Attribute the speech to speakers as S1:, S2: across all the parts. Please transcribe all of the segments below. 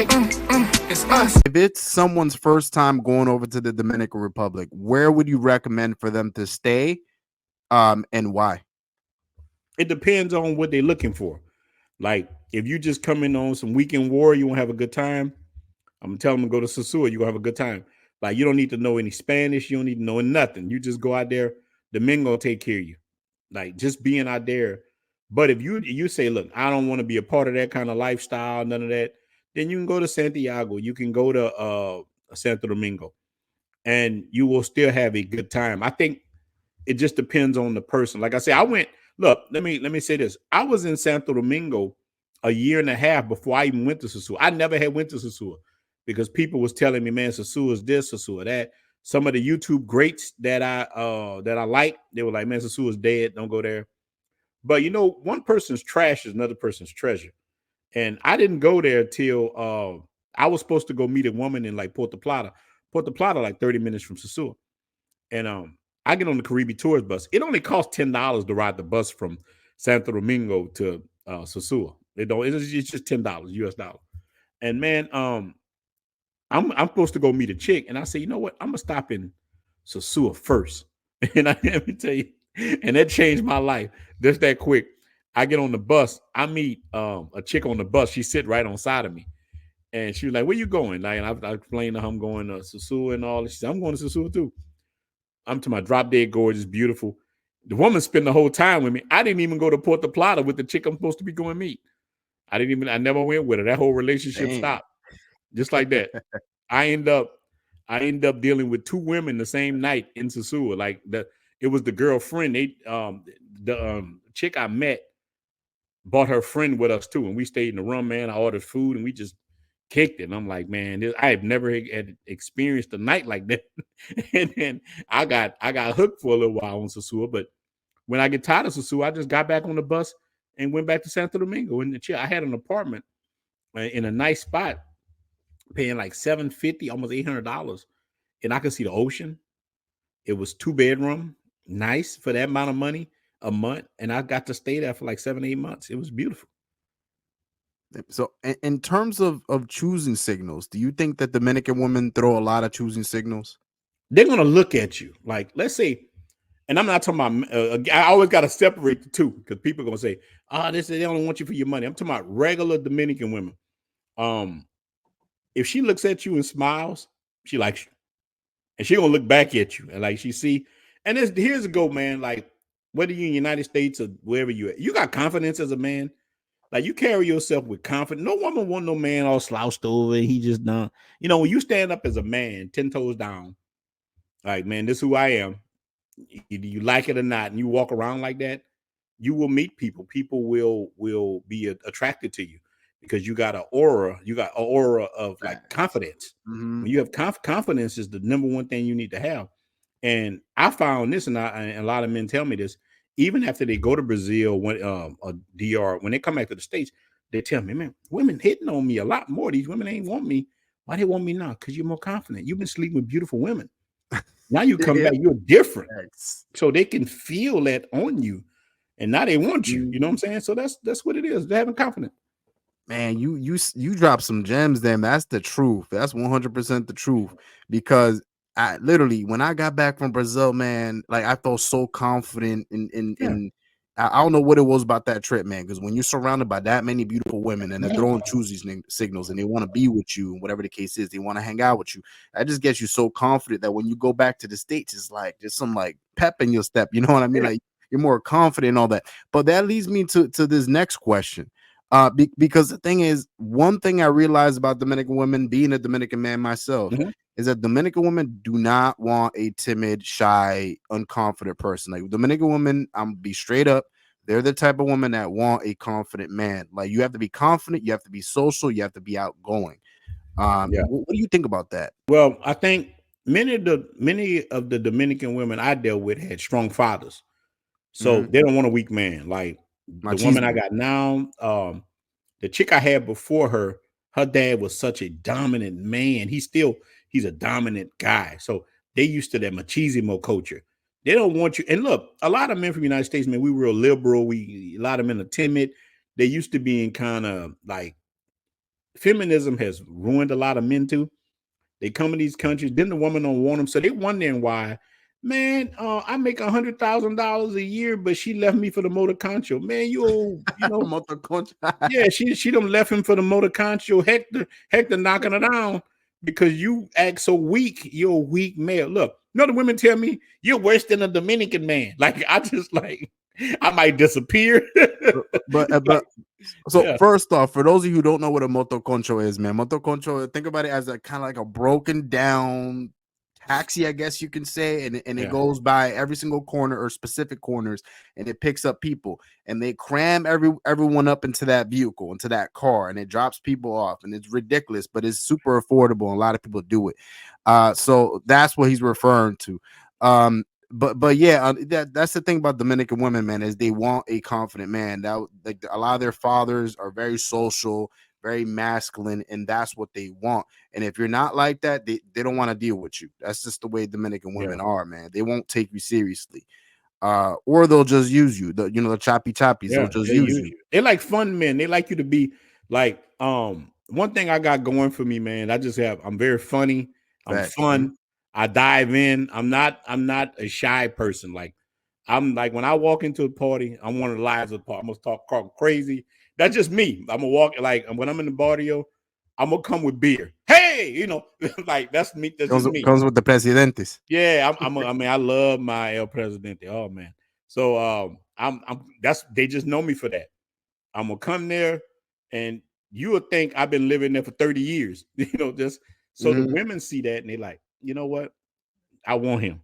S1: It's us.
S2: If it's someone's first time going over to the Dominican Republic, where would you recommend for them to stay, and why?
S3: It depends on what they're looking for. Like if you just come in on some weekend war, you won't have a good time. I'm gonna tell them to go to Sosua. You're gonna have a good time. Like you don't need to know any Spanish. You don't need to know nothing. You just go out there. Domingo will take care of you. Like just being out there. But if you say, look, I don't want to be a part of that kind of lifestyle, none of that, then you can go to Santiago. You can go to Santo Domingo, and you will still have a good time. I think it just depends on the person. Like I say, I went. Look, let me say this. I was in Santo Domingo a year and a half before I even went to Sosua. I never had went to Sosua because people was telling me, man, Sosua is this, Sosua that. Some of the YouTube greats that I like, they were like, man, Sosua is dead. Don't go there. But you know, one person's trash is another person's treasure. And I didn't go there till I was supposed to go meet a woman in like Puerto Plata. Puerto Plata, like 30 minutes from Sosua. And I get on the Caribbean tourist bus. It only costs $10 to ride the bus from Santo Domingo to Sosua. It's just $10 US dollar. And man, I'm supposed to go meet a chick, and I say, you know what? I'm gonna stop in Sosua first. And let me tell you, and that changed my life just that quick. I get on the bus, I meet a chick on the bus. She sit right on side of me. And she was like, where you going? Like, and I explained to her I'm going to Sosua and all this. She said, I'm going to Sosua too. I'm to my drop dead gorgeous, beautiful. The woman spent the whole time with me. I didn't even go to Puerto Plata with the chick I'm supposed to be going to meet. I never went with her. That whole relationship stopped. Just like that. I end up dealing with two women the same night in Sosua. Like it was the girlfriend. The chick I met brought her friend with us too. And we stayed in the room, man. I ordered food and we just kicked it. And I'm like, man, I have never had experienced a night like that. And then I got hooked for a little while on Sosua. But when I get tired of Sosua, I just got back on the bus and went back to Santo Domingo. And I had an apartment in a nice spot, paying like $750, almost $800, and I could see the ocean. It was 2-bedroom, nice for that amount of money a month, and I got to stay there for like 7-8 months. It was beautiful.
S2: So, in terms of choosing signals, do you think that Dominican women throw a lot of choosing signals?
S3: They're gonna look at you like, let's say, and I'm not talking about. I always got to separate the two because people are gonna say, they only want you for your money. I'm talking about regular Dominican women. If she looks at you and smiles, she likes you. And she gonna look back at you. And like she see, and here's a go, man. Like, whether you're in the United States or wherever you're at, you got confidence as a man. Like you carry yourself with confidence. No woman want no man all slouched over. He just done. You know, when you stand up as a man, 10 toes down, like, man, this is who I am. You like it or not, and you walk around like that, you will meet people. People will be attracted to you because you got an aura. You got an aura of like confidence.
S2: Mm-hmm.
S3: When you have confidence is the number one thing you need to have. And I found this, and a lot of men tell me this, even after they go to Brazil, when or DR, when they come back to the States, they tell me, man, women hitting on me a lot more. These women ain't want me. Why they want me now? Because you're more confident. You've been sleeping with beautiful women. Now you come back, you're different. So they can feel that on you. And now they want you. You know what I'm saying? So that's what it is. They're having confidence.
S2: Man, you drop some gems there. That's the truth. That's 100% the truth. Because I literally, when I got back from Brazil, man, like I felt so confident in I don't know what it was about that trip, man. Because when you're surrounded by that many beautiful women and they're throwing choosy signals and they want to be with you, whatever the case is, they want to hang out with you. That just gets you so confident that when you go back to the States, it's like there's some like pep in your step. You know what I mean? Like you're more confident and all that. But that leads me to this next question. Because the thing is, one thing I realized about Dominican women, being a Dominican man myself, is that Dominican women do not want a timid, shy, unconfident person. Like Dominican women, I'm gonna be straight up, they're the type of women that want a confident man. Like you have to be confident, you have to be social, you have to be outgoing. What do you think about that?
S3: Well, I think many of the Dominican women I dealt with had strong fathers, so they don't want a weak man. Like the woman I got now, the chick I had before her dad was such a dominant man. He's a dominant guy. So they used to that machismo culture. They don't want you. And look, a lot of men from the United States, man, we were real liberal. A lot of men are timid. They used to being kind of like feminism has ruined a lot of men too. They come in these countries, then the woman don't want them, so they wondering why. Man, I make $100,000 a year, but she left me for the motoconcho. Man, you know,
S2: Motoconcho.
S3: yeah, she done left him for the motoconcho. Hector knocking her down because you act so weak. You're a weak male. Look, you know the women tell me you're worse than a Dominican man. Like I just like I might disappear.
S2: But
S3: Like,
S2: so
S3: yeah,
S2: first off, for those of you who don't know what a motoconcho is, man, motoconcho, think about it as a kind of like a broken down taxi, I guess you can say, and it
S3: yeah,
S2: goes by every single corner or specific corners, and it picks up people, and they cram everyone up into that vehicle, into that car, and it drops people off, and it's ridiculous, but it's super affordable, and a lot of people do it. So that's what he's referring to. But yeah, that's the thing about Dominican women, man, is they want a confident man. That like a lot of their fathers are very social, very masculine, and that's what they want. And if you're not like that, they don't want to deal with you. That's just the way Dominican
S3: yeah.
S2: women are, man. They won't take you seriously. Or they'll just use you. The choppy choppies, they'll
S3: Yeah,
S2: just
S3: they
S2: use
S3: use
S2: you.
S3: you. They like fun men. They like you to be like one thing I got going for me, man. I'm very funny. I'm
S2: Facts. Mhm.
S3: fun. I dive in. I'm not a shy person. Like I'm like when I walk into a party, I'm one of the lives of the party. I'm gonna talk crazy. That's just me. I'm gonna walk like when I'm in the barrio, I'm gonna come with beer. Hey, like that's me. That's just me.
S2: Comes with the presidentes.
S3: Yeah, I mean, I love my El Presidente. Oh man. So I'm that's they just know me for that. I'm gonna come there, and you would think I've been living there for 30 years. Just so the
S2: Mhm.
S3: women see that and they like, you know what? I want him.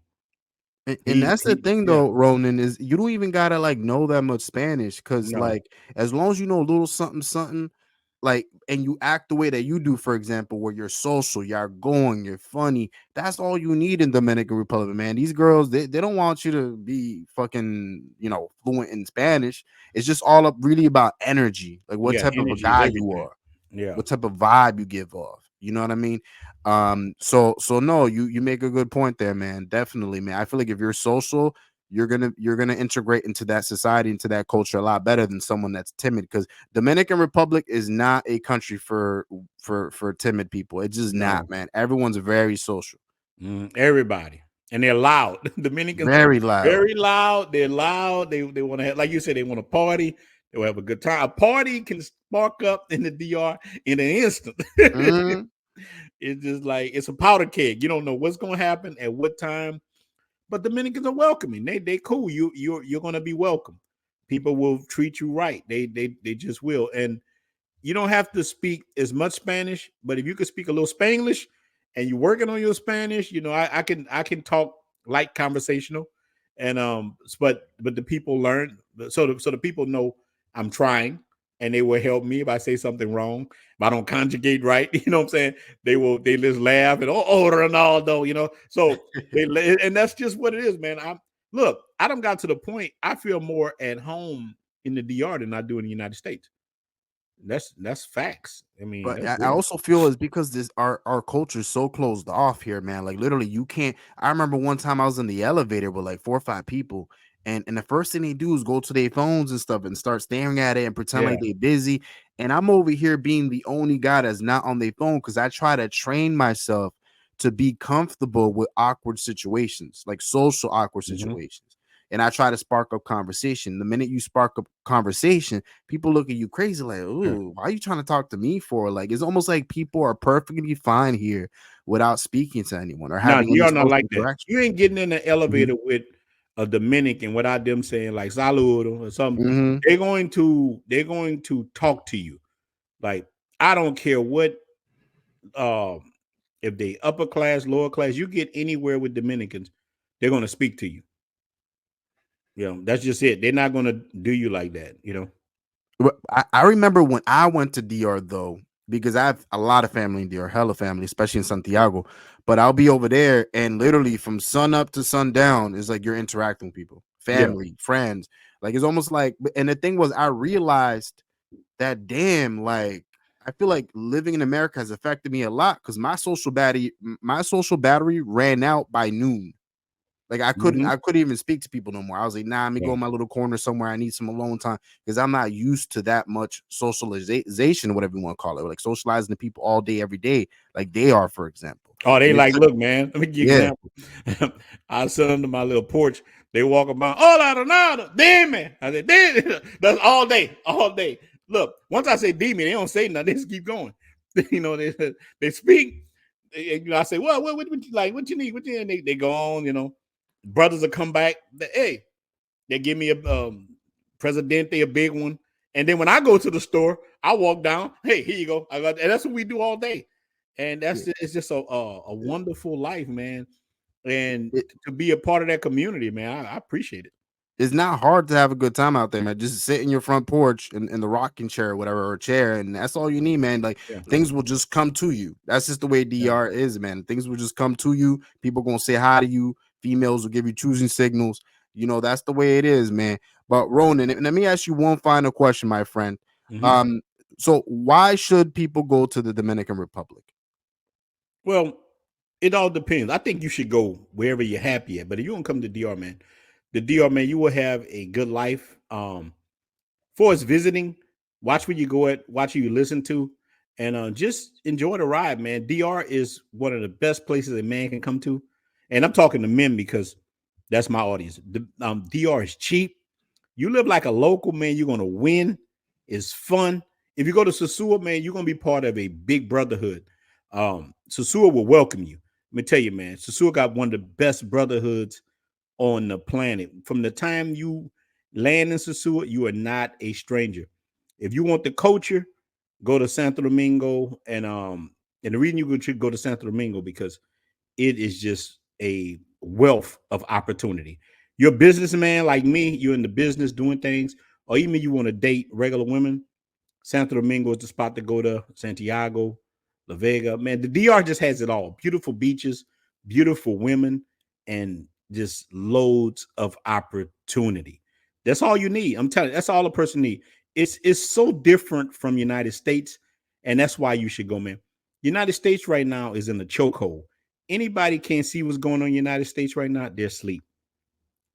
S2: And that's the thing
S3: Yeah,
S2: though, Ronan, is you don't even gotta like know that much Spanish because
S3: no,
S2: like as long as you know a little something, something, like and you act the way that you do, for example, where you're social, you're going, you're funny, that's all you need in Dominican Republic, man. These girls, they don't want you to be fucking, fluent in Spanish. It's just all up really about energy, like what
S3: yeah,
S2: type of a
S3: energy is
S2: guy you
S3: everything.
S2: are,
S3: Yeah,
S2: what type of vibe you give off. You know what I mean? So no, you make a good point there, man. Definitely, man. I feel like if you're social, you're gonna integrate into that society, into that culture a lot better than someone that's timid. Because Dominican Republic is not a country for timid people. It's just not,
S3: no,
S2: man. Everyone's very social,
S3: everybody, and they're loud. Dominicans are
S2: very loud.
S3: very loud. They're loud. They want to have, like you said, they want to party. They will have a good time. A party can spark up in the DR in an instant.
S2: Mhm.
S3: It's just like it's a powder keg. You don't know what's gonna happen at what time. But Dominicans are welcoming. They cool. You're gonna be welcome. People will treat you right. They just will. And you don't have to speak as much Spanish, but if you can speak a little Spanglish and you're working on your Spanish, I can talk light conversational, and but the people learn, so the people know I'm trying, and they will help me if I say something wrong, if I don't conjugate right. You know what I'm saying? They just laugh and Ronaldo, so and that's just what it is, man. I don't got to the point I feel more at home in the DR than I do in the United States. That's facts. I mean,
S2: But
S3: that's
S2: I
S3: real.
S2: also feel it's because this our culture is so closed off here, man. Like literally, you can't. I remember one time I was in the elevator with like 4 or 5 people, and the first thing they do is go to their phones and stuff and start staring at it and pretend
S3: Yeah.
S2: like they busy. And I'm over here being the only guy that's not on their phone because I try to train myself to be comfortable with awkward situations, like social awkward
S3: Mhm.
S2: situations. And I try to spark up conversation. The minute you spark up conversation, people look at you crazy, like,
S3: Yeah.
S2: "Ooh, why are you trying to talk to me for?" Like, it's almost like people are perfectly fine here without speaking to anyone or
S3: Now,
S2: having any
S3: DR not
S2: social
S3: like that.
S2: interaction.
S3: You ain't getting in the
S2: Mhm,
S3: elevator with a Dominican without them saying like "saludo" or something.
S2: mhm.
S3: They're going to talk to you. Like I don't care what um if they upper class, lower class. You get anywhere with Dominicans, they're going to speak to you. That's just it. They're not going to do you like that.
S2: I remember when I went to DR though, because I have a lot of family in DR, hella family, especially in Santiago. But I'll be over there, and literally from sun up to sundown is like you're interacting with people,
S3: Yeah.
S2: family, friends. Like it's almost like, and the thing was, I realized that damn, like I feel like living in America has affected me a lot because my social battery ran out by noon. Like I
S3: Mhm.
S2: couldn't even speak to people no more. I was like, nah, let me go
S3: Yeah.
S2: in my little corner somewhere. I need some alone time because I'm not used to that much socialization, whatever you want to call it, like socializing to people all day, every day, like they are, for example.
S3: Oh, they
S2: And it's
S3: like, look, man. Let me give you
S2: yeah,
S3: an example. I sit under my little porch. They walk about, oh, la, nada, demon. I said, demon. That's all day, all day. Look, once I say demon, they don't say nothing. They just keep going. You know, they speak. I say, well, what you like? What you need? What you need? They go on. You know, brothers will come back. Hey, they give me a Presidente, a big one. And then when I go to the store, I walk down. Hey, here you go. And that's what we do all day. And
S2: yeah.
S3: it's just a wonderful life, man. And
S2: It,
S3: to be a part of that community, man, I appreciate it.
S2: it's not hard to have a good time out there, man. Just sit in your front porch in the rocking chair or whatever, or chair, and that's all you need, man. Like
S3: Yeah,
S2: things will just come to you. That's just the way
S3: yeah.
S2: DR is, man. Things will just come to you. People gonna say hi to you. Females will give you choosing signals. You know, that's the way it is, man. But Ronan, let me ask you one final question, my friend.
S3: Mm-hmm.
S2: Um, so why should people go to the Dominican Republic?
S3: Well, it all depends. I think you should go wherever you're happy at. But if you don't come to DR, man, the DR, man, you will have a good life. For us visiting, watch where you go at, watch who you listen to, and just enjoy the ride, man. DR is one of the best places a man can come to, and I'm talking to men because that's my audience. DR is cheap. You live like a local, man. You're gonna win. It's fun. If you go to Sosua, man, you're gonna be part of a big brotherhood. Sosua will welcome you. Let me tell you, man. Sosua got one of the best brotherhoods on the planet. From the time you land in Sosua, you are not a stranger. If you want the culture, go to Santo Domingo, and the reason you should go to Santo Domingo because it is just a wealth of opportunity. You're a businessman like me, you're in the business doing things, or even you want to date regular women, Santo Domingo is the spot to go to. Santiago, La Vega. Man, the DR just has it all. Beautiful beaches, beautiful women, and just loads of opportunity. That's all you need. I'm telling you, that's all a person needs. It's so different from United States, and that's why you should go, man. United States right now is in the chokehold. Anybody can't see what's going on in the United States right now, they're asleep.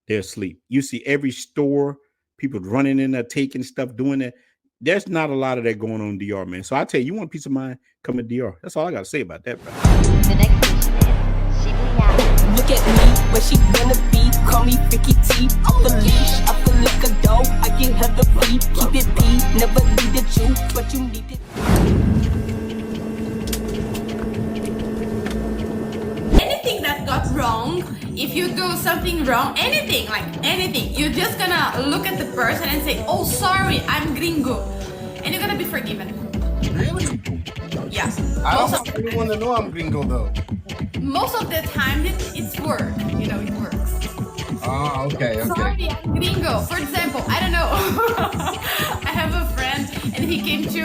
S3: They're asleep. You see every store, people running in there, taking stuff, doing that. There's not a lot of that going on in DR, man. So I tell you, you want peace of mind, come to DR. That's all I got to say about that, bro.
S1: The next station is Shibuya.
S4: Look at me, where she wanna be. Call me Vicky T. Off the leash, I feel like a dog. I get her the feed. Keep it P. Never needed you, but you needed.
S5: Anything that got wrong, if you do something wrong, anything, you're just gonna look at the person and say, oh, sorry, I'm Gringo. And you're gonna be forgiven.
S2: Really?
S5: Yeah.
S2: I don't want anyone to know I'm Gringo though.
S5: Most of the time, it's work. You know, it works.
S2: Oh, okay.
S5: Sorry, I'm Gringo. For example, I don't know. I have a friend, and he came to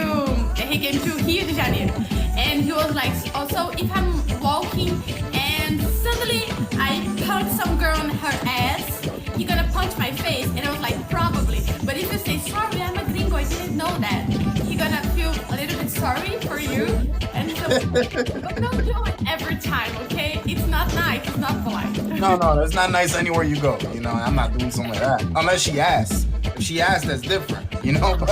S5: Rio de Janeiro, and he was like, also, if I'm walking and suddenly I punch some girl on her ass, he gonna punch my face, and I was like, probably. But if you say, sorry, I'm a Gringo, I didn't know that, he gonna feel a little bit sorry for you, and so, but don't do it every time, okay? It's not nice, it's not polite.
S2: No, that's not nice anywhere you go. You know, I'm not doing something like that unless she asks. If she asks, that's different. You know, but